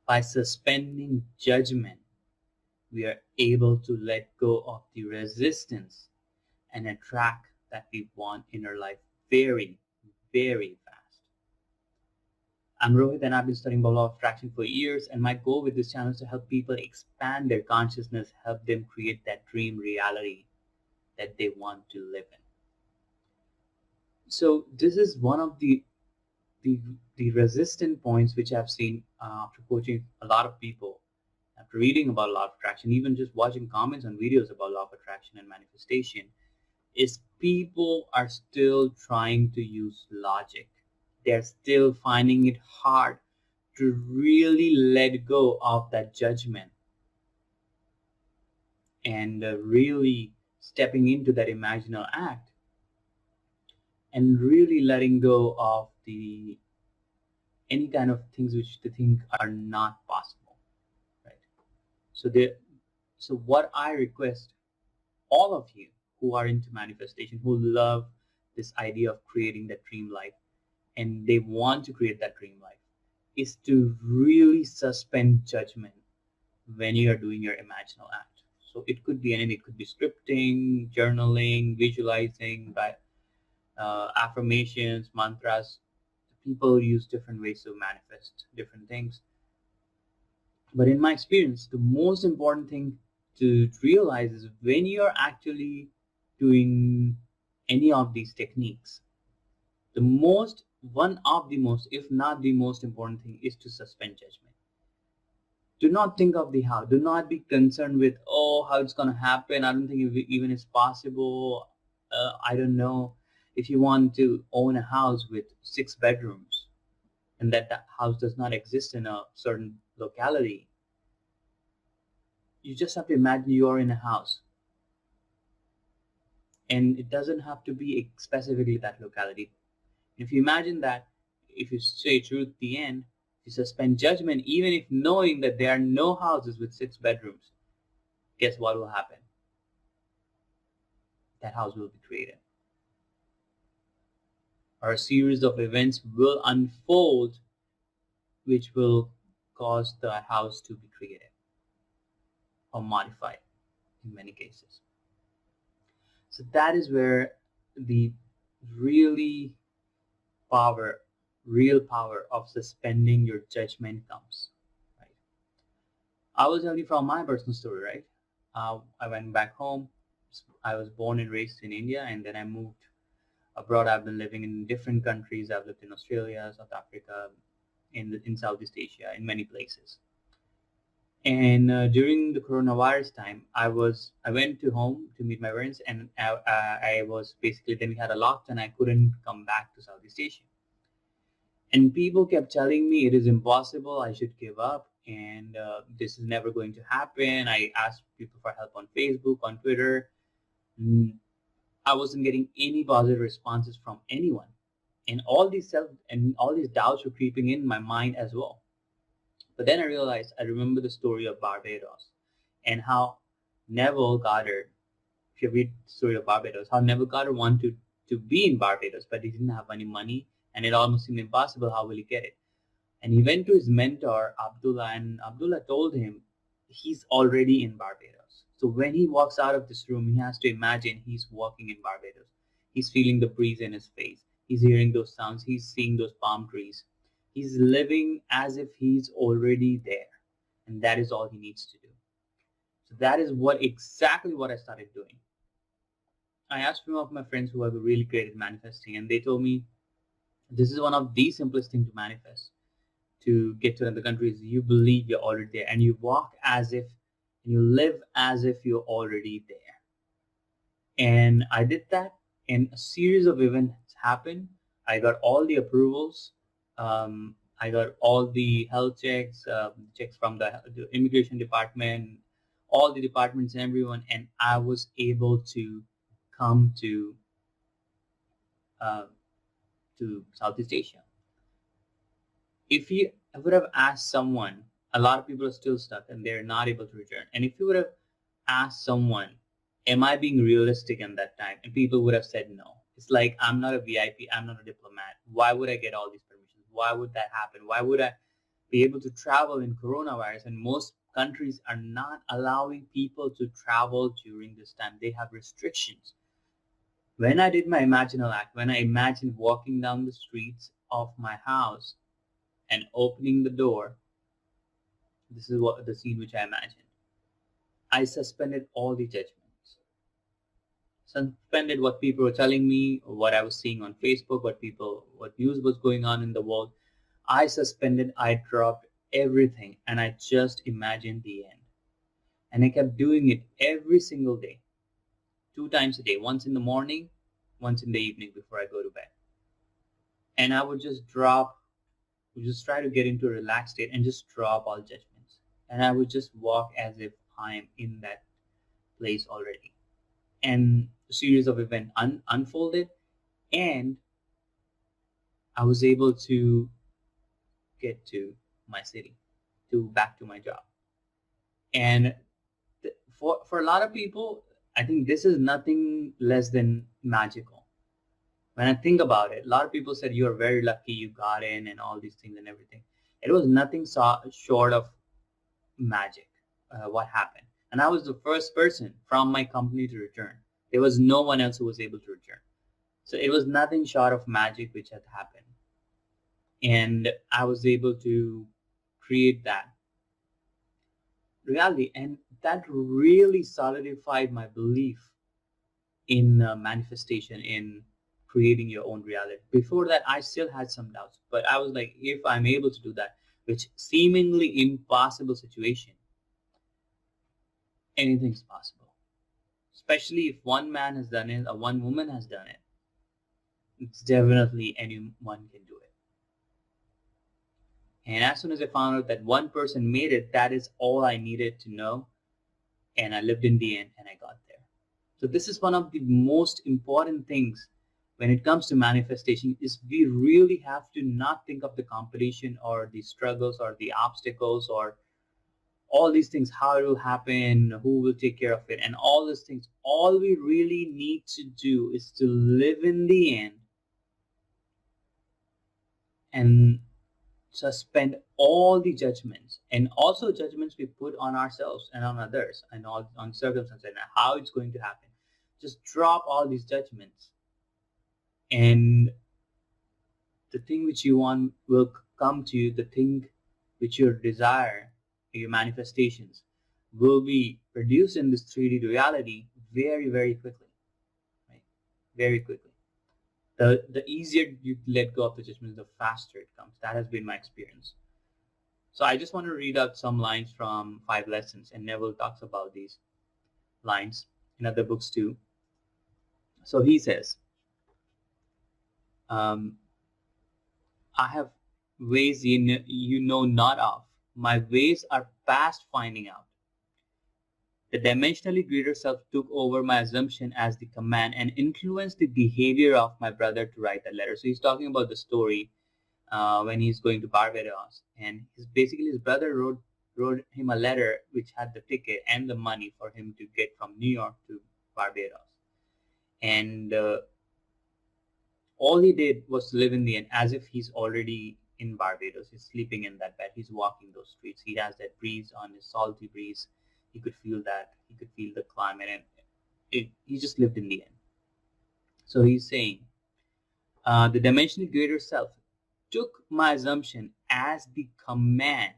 By suspending judgment, we are able to let go of the resistance and attract that we want in our life very, very fast. I'm Rohit and I've been studying about law of attraction for years, and my goal with this channel is to help people expand their consciousness, help them create that dream reality that they want to live in. So this is one of the resistant points which I've seen after coaching a lot of people, after reading about law of attraction, even just watching comments on videos about law of attraction and manifestation, is people are still trying to use logic. They're still finding it hard to really let go of that judgment and really stepping into that imaginal act and really letting go of any kind of things which they think are not possible, right? So what I request all of you who are into manifestation, who love this idea of creating that dream life, and they want to create that dream life, is to really suspend judgment when you are doing your imaginal act. So it could be anything. It could be scripting, journaling, visualizing, affirmations, mantras. People use different ways to manifest different things. But in my experience, the most important thing to realize is when you're actually doing any of these techniques, one of the most, if not the most important thing, is to suspend judgment. Do not think of the how. Do not be concerned with, oh, how it's going to happen. I don't think even it's possible. I don't know. If you want to own a house with 6 bedrooms and that house does not exist in a certain locality, you just have to imagine you're in a house. And it doesn't have to be specifically that locality. If you imagine that, if you stay true to the end, you suspend judgment, even if knowing that there are no houses with 6 bedrooms, guess what will happen? That house will be created. Or a series of events will unfold which will cause the house to be created or modified in many cases. So that is where the real power of suspending your judgment comes, right? I will tell you from my personal story, right? I went back home. I was born and raised in India, and then I moved abroad. I've been living in different countries. I've lived in Australia, South Africa, in Southeast Asia, in many places. And during the coronavirus time, I went to home to meet my parents, and I was basically, then we had a lockdown. I couldn't come back to Southeast Asia. And people kept telling me it is impossible, I should give up, and this is never going to happen. I asked people for help on Facebook, on Twitter. I wasn't getting any positive responses from anyone. And all these doubts were creeping in my mind as well. But then I realized, I remember the story of Barbados and how Neville Goddard, if you read the story of Barbados, how Neville Goddard wanted to be in Barbados, but he didn't have any money, and it almost seemed impossible. How will he get it? And he went to his mentor, Abdullah, and Abdullah told him he's already in Barbados. So when he walks out of this room, he has to imagine he's walking in Barbados. He's feeling the breeze in his face. He's hearing those sounds. He's seeing those palm trees. He's living as if he's already there. And that is all he needs to do. So that is exactly what I started doing. I asked some of my friends who have really great at manifesting, and they told me this is one of the simplest things to manifest. To get to another country is you believe you're already there, and you walk as if, and you live as if you're already there. And I did that, and a series of events happened. I got all the approvals. I got all the health checks, checks from the immigration department, all the departments and everyone, and I was able to come to Southeast Asia. If you would have asked someone, a lot of people are still stuck and they're not able to return. And if you would have asked someone, am I being realistic in that time? And people would have said no. It's like, I'm not a VIP, I'm not a diplomat. Why would I get all these permissions? Why would that happen? Why would I be able to travel in coronavirus, and most countries are not allowing people to travel during this time. They have restrictions. When I did my imaginal act, when I imagined walking down the streets of my house and opening the door, this is what the scene which I imagined. I suspended all the judgments. Suspended what people were telling me, what I was seeing on Facebook, what news was going on in the world. I suspended, I dropped everything, and I just imagined the end. And I kept doing it every single day, 2 times a day, once in the morning, once in the evening before I go to bed. And I would just try to get into a relaxed state and just drop all judgments. And I would just walk as if I am in that place already. And a series of events unfolded, and I was able to get to my city, back to my job. And for a lot of people, I think this is nothing less than magical. When I think about it, a lot of people said you are very lucky you got in and all these things and everything. It was nothing short of magic, what happened. And I was the first person from my company to return. There was no one else who was able to return. So it was nothing short of magic which had happened. And I was able to create that reality. And that really solidified my belief in manifestation, in creating your own reality. Before that, I still had some doubts. But I was like, if I'm able to do that, which seemingly impossible situation, anything's possible. Especially if one man has done it or one woman has done it. It's definitely anyone can do it. And as soon as I found out that one person made it, that is all I needed to know. And I lived in the end and I got there. So this is one of the most important things when it comes to manifestation, is we really have to not think of the competition or the struggles or the obstacles or all these things, how it will happen, who will take care of it, and all these things. All we really need to do is to live in the end and suspend all the judgments, and also judgments we put on ourselves and on others and on circumstances and how it's going to happen. Just drop all these judgments, and the thing which you want will come to you. The thing which you desire, your manifestations, will be produced in this 3D reality very, very quickly, right? Very quickly. The easier you let go of the judgment, the faster it comes. That has been my experience. So I just want to read out some lines from 5 Lessons, and Neville talks about these lines in other books too. So he says, I have ways you know not of. My ways are past finding out. The dimensionally greater self took over my assumption as the command and influenced the behavior of my brother to write that letter. So he's talking about the story when he's going to Barbados, and basically his brother wrote him a letter which had the ticket and the money for him to get from New York to Barbados. And all he did was to live in the end as if he's already in Barbados. He's sleeping in that bed. He's walking those streets. He has that breeze on his salty breeze. He could feel that. He could feel the climate, and he just lived in the end. So he's saying, the dimensionally greater self took my assumption as the command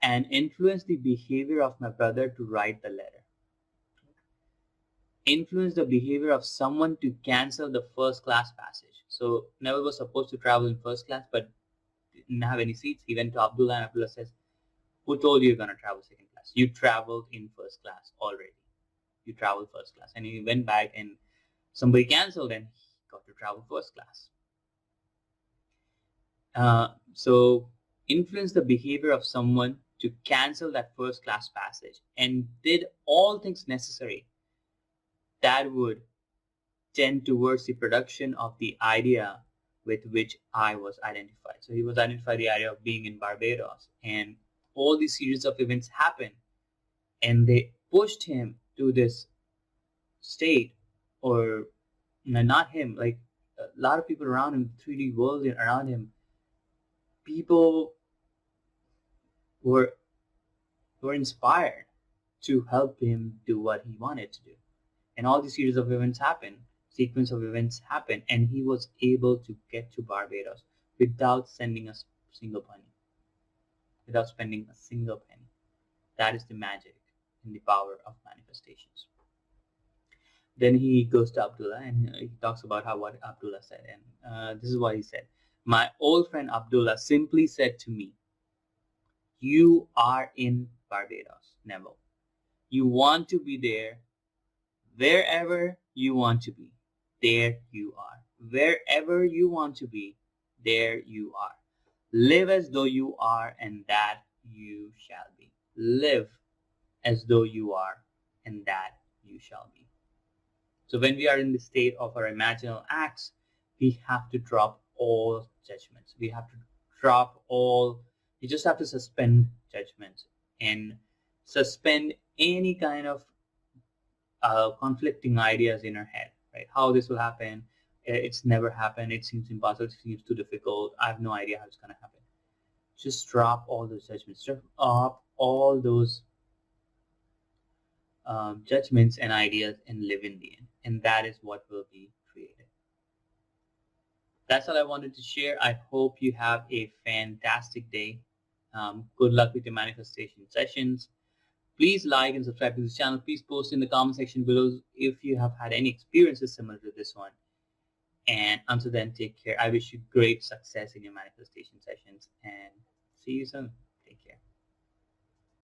and influenced the behavior of my brother to write the letter. Influenced the behavior of someone to cancel the first class passage. So Neville was supposed to travel in first class, but didn't have any seats. He went to Abdullah, and Abdullah says, who told you you're going to travel second class? You traveled in first class already. You traveled first class. And he went back and somebody canceled and he got to travel first class. So influence the behavior of someone to cancel that first class passage and did all things necessary that would tend towards the production of the idea with which I was identified. So he was identified the idea of being in Barbados, and all these series of events happened, and they pushed him to this state, or not him, like a lot of people around him, 3D world around him, people were were inspired to help him do what he wanted to do. And all these sequence of events happened, and he was able to get to Barbados without sending a single penny, without spending a single penny. That is the magic and the power of manifestations. Then he goes to Abdullah and he talks about what Abdullah said. And this is what he said. My old friend Abdullah simply said to me, "You are in Barbados, Neville. You want to be there. Wherever you want to be, there you are. Wherever you want to be, there you are. Live as though you are, and that you shall be. Live as though you are, and that you shall be." So when we are in the state of our imaginal acts, we have to drop all judgments. We have to you just have to suspend judgments and suspend any kind of conflicting ideas in our head, right? How this will happen, it's never happened, it seems impossible, it seems too difficult, I have no idea how it's going to happen. Just drop all those judgments, drop all those judgments and ideas, and live in the end. And that is what will be created. That's all I wanted to share. I hope you have a fantastic day. Good luck with your manifestation sessions. Please like and subscribe to this channel. Please post in the comment section below if you have had any experiences similar to this one. And until then, take care. I wish you great success in your manifestation sessions, and see you soon.